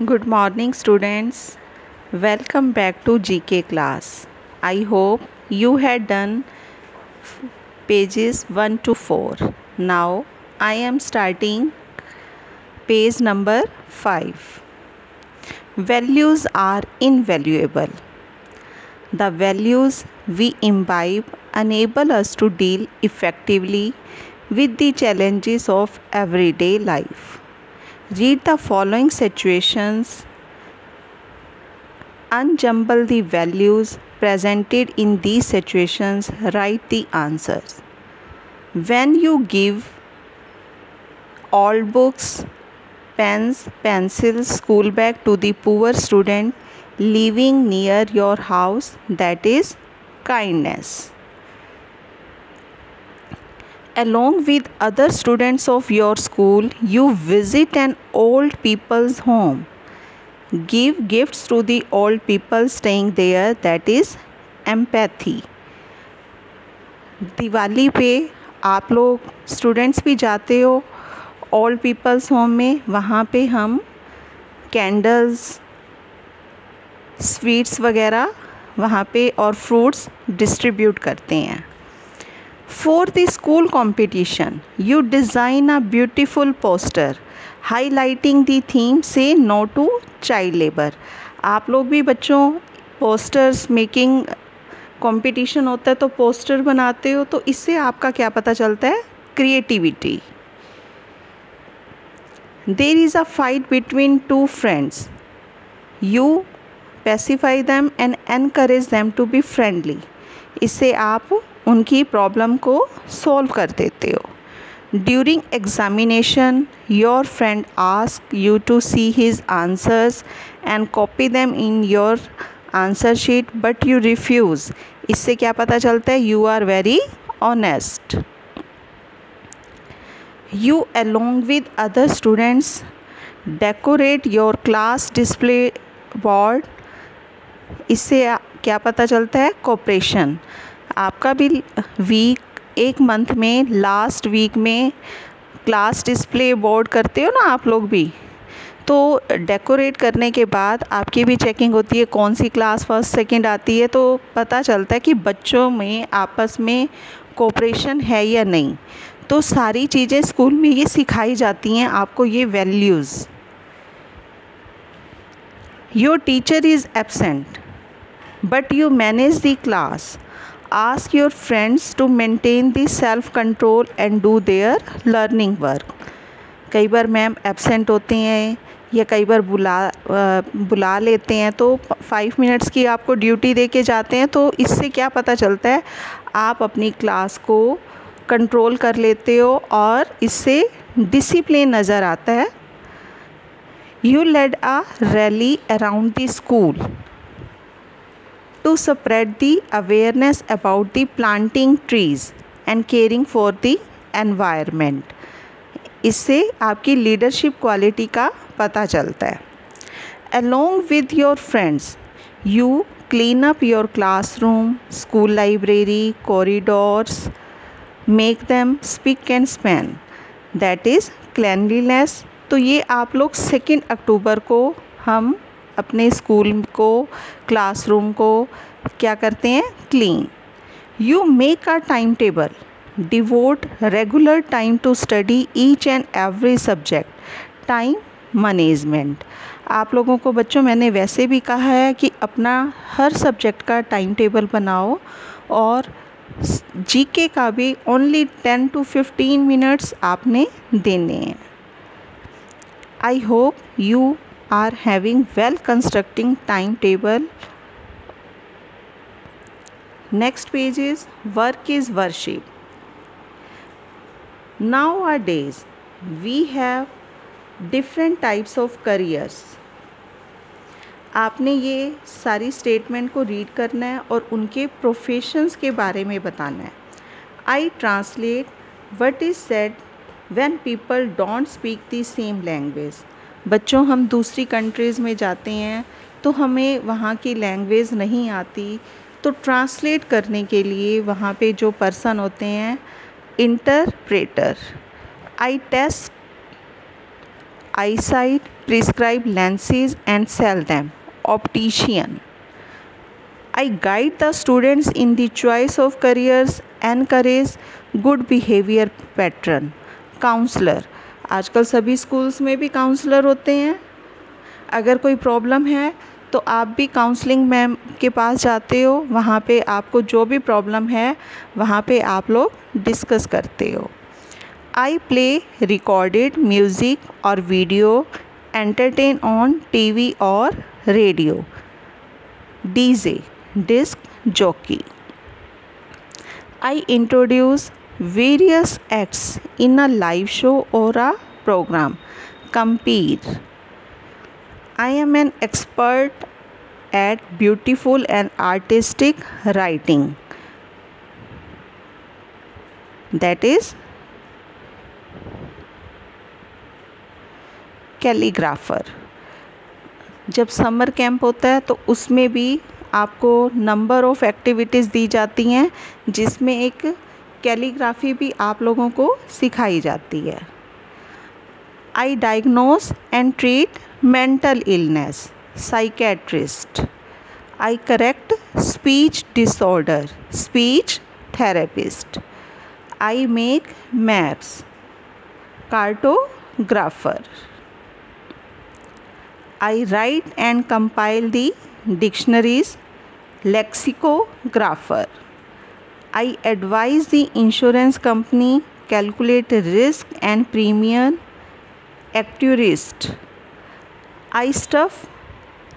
Good morning, students. Welcome back to GK class. I hope you had done pages 1 to 4. Now I am starting page number 5. Values are invaluable. The values we imbibe enable us to deal effectively with the challenges of everyday life. Read the following situations, unjumble the values presented in these situations, write the answers. When you give all books, pens, pencils, school bag to the poor student living near your house, that is kindness. Along with other students of your school, you visit an old people's home. Give gifts to the old people staying there, that is empathy. Diwali पे आप लोग students भी जाते हो old peoples home में, वहाँ पे हम कैंडल्स, स्वीट्स वगैरह वहाँ पे और फ्रूट्स डिस्ट्रीब्यूट करते हैं. For the school competition, you design a beautiful poster highlighting the theme say no to child labor. आप लोग भी बच्चों पोस्टर्स मेकिंग कंपटीशन होता है तो पोस्टर बनाते हो, तो इससे आपका क्या पता चलता है? Creativity. There is a fight between two friends. You pacify them and encourage them to be friendly. इससे आप उनकी प्रॉब्लम को सॉल्व कर देते हो. During examination your friend ask you to see his answers and copy them in your answer sheet but you refuse. इससे क्या पता चलता है? You are very honest. You along with other students decorate your class display board. इससे क्या पता चलता है? कोऑपरेशन. आपका भी वीक एक मंथ में लास्ट वीक में क्लास डिस्प्ले बोर्ड करते हो ना आप लोग भी, तो डेकोरेट करने के बाद आपकी भी चेकिंग होती है कौन सी क्लास फर्स्ट सेकंड आती है, तो पता चलता है कि बच्चों में आपस में कोऑपरेशन है या नहीं. तो सारी चीज़ें स्कूल में ये सिखाई जाती हैं आपको, ये values. Your teacher is absent but you manage the class. Ask your friends to maintain the self control and do their learning work. कई बार मैम एब्सेंट होते हैं या कई बार बुला लेते हैं, तो 5 मिनट्स की आपको ड्यूटी दे के जाते हैं, तो इससे क्या पता चलता है? आप अपनी क्लास को कंट्रोल कर लेते हो और इससे डिसिप्लिन नज़र आता है. You led a rally around the school to spread the awareness about the planting trees and caring for the environment. इससे आपकी लीडरशिप क्वालिटी का पता चलता है. Along with your friends, you clean up your classroom, school library, corridors, make them spick and span. That is cleanliness. तो ये आप लोग 2 अक्टूबर को हम अपने स्कूल को, क्लासरूम को क्या करते हैं? Clean. You make a time table, devote regular time to study each and every subject. Time management. आप लोगों को बच्चों मैंने वैसे भी कहा है कि अपना हर सब्जेक्ट का टाइम टेबल बनाओ, और जीके का भी ओनली 10 to 15 मिनट्स आपने देने हैं. I hope you are having well constructing timetable. Next page is work is worship. Nowadays we have different types of careers. आपने ये सारी स्टेटमेंट को रीड करना है और उनके प्रोफेशंस के बारे में बताना है. I translate what is said when people don't speak the same language. बच्चों हम दूसरी कंट्रीज़ में जाते हैं तो हमें वहाँ की लैंग्वेज नहीं आती, तो ट्रांसलेट करने के लिए वहाँ पे जो पर्सन होते हैं, interpreter. I test eyesight prescribe lenses and sell them. Optician. I guide the students in the choice of careers, encourage good behavior pattern. Counselor. आजकल सभी स्कूल्स में भी काउंसलर होते हैं. अगर कोई प्रॉब्लम है तो आप भी काउंसलिंग मैम के पास जाते हो. वहाँ पे आपको जो भी प्रॉब्लम है वहाँ पे आप लोग डिस्कस करते हो. आई प्ले रिकॉर्डेड म्यूज़िक और वीडियो, एंटरटेन ऑन टीवी और radio. DJ, disc jockey. I introduce various acts in a live show or a program. Compete. I am an expert at beautiful and artistic writing. That is calligrapher. जब summer camp होता है तो उसमें भी आपको number of activities दी जाती हैं जिसमें एक कैलीग्राफी भी आप लोगों को सिखाई जाती है. I diagnose and treat mental illness. Psychiatrist. I correct speech disorder. Speech therapist. I make maps. Cartographer. I write and compile the dictionaries. Lexicographer. I advise the insurance company, calculate risk and premium. Actuarist. I stuff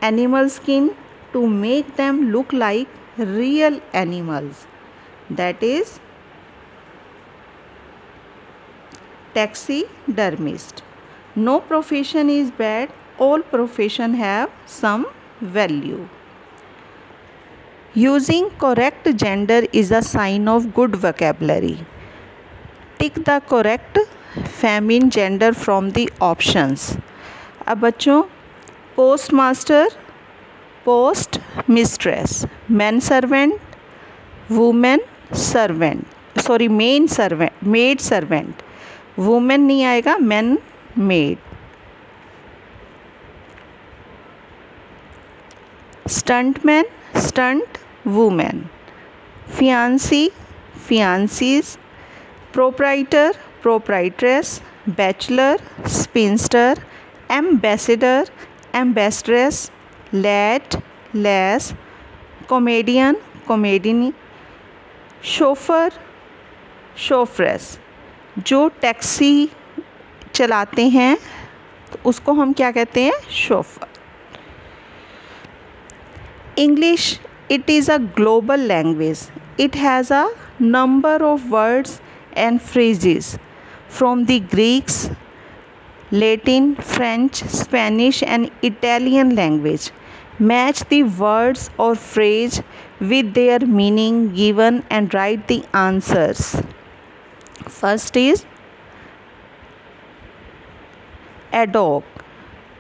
animal skin to make them look like real animals. That is taxidermist. No profession is bad. All profession have some value. Using correct gender is a sign of good vocabulary. Tick the correct feminine gender from the options. अब बच्चों, post master, post mistress, man servant, women servant, sorry men servant, maid servant. Women नहीं आएगा, man maid. Stuntman, stunt women. Fiance, fiancee. Proprietor, proprietress. Bachelor, spinster. Ambassador, ambassadress. Lad, lass. Comedian, comedienne. Chauffeur, chauffeuse. जो taxi चलाते हैं तो उसको हम क्या कहते हैं? Chauffeur. English, it is a global language. It has a number of words and phrases from the Greeks, Latin, French, Spanish and Italian language. Match the words or phrase with their meaning given and write the answers. First is ad hoc,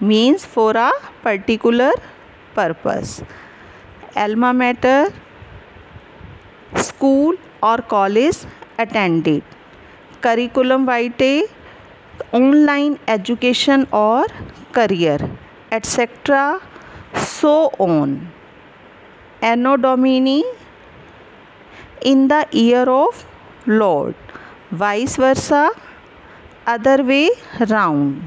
means for a particular purpose. Alma mater, school or college attended. Curriculum vitae, online education or career, etc. So on. Anno Domini, in the year of Lord. Vice versa, other way round.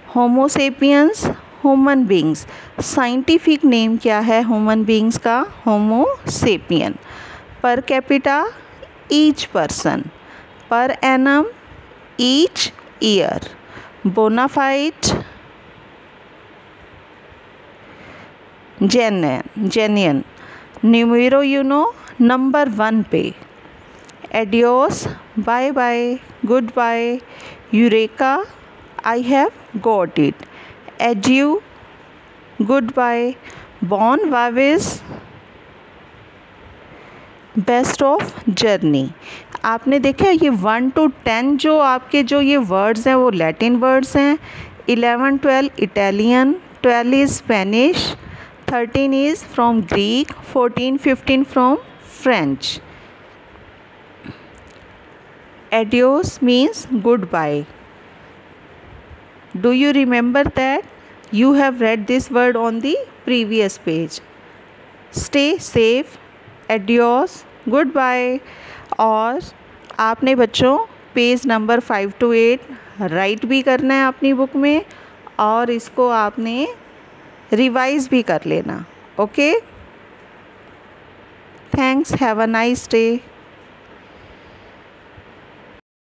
Homo sapiens, human beings. Scientific name क्या है human beings का? Homo sapien. Per capita, each person. Per annum, each year. Bona fide, genuine. Numero uno, number 1 पे. Adios, bye bye, goodbye. Eureka, I have got it. Adieu, goodbye. Bon voyage, best of journey. आपने देखा ये 1 to 10 जो आपके जो ये words हैं वो लैटिन वर्ड्स हैं. 11, 12 Italian, 12 is Spanish, 13 is from Greek, 14, 15 from French. Adios means goodbye. Do you remember that? You have read this word on the previous page. Stay safe. Adios. Goodbye. और आपने बच्चों page number 5 to 8 right भी करना है अपनी book में और इसको आपने रिवाइज भी कर लेना. Okay, thanks. Have a nice day.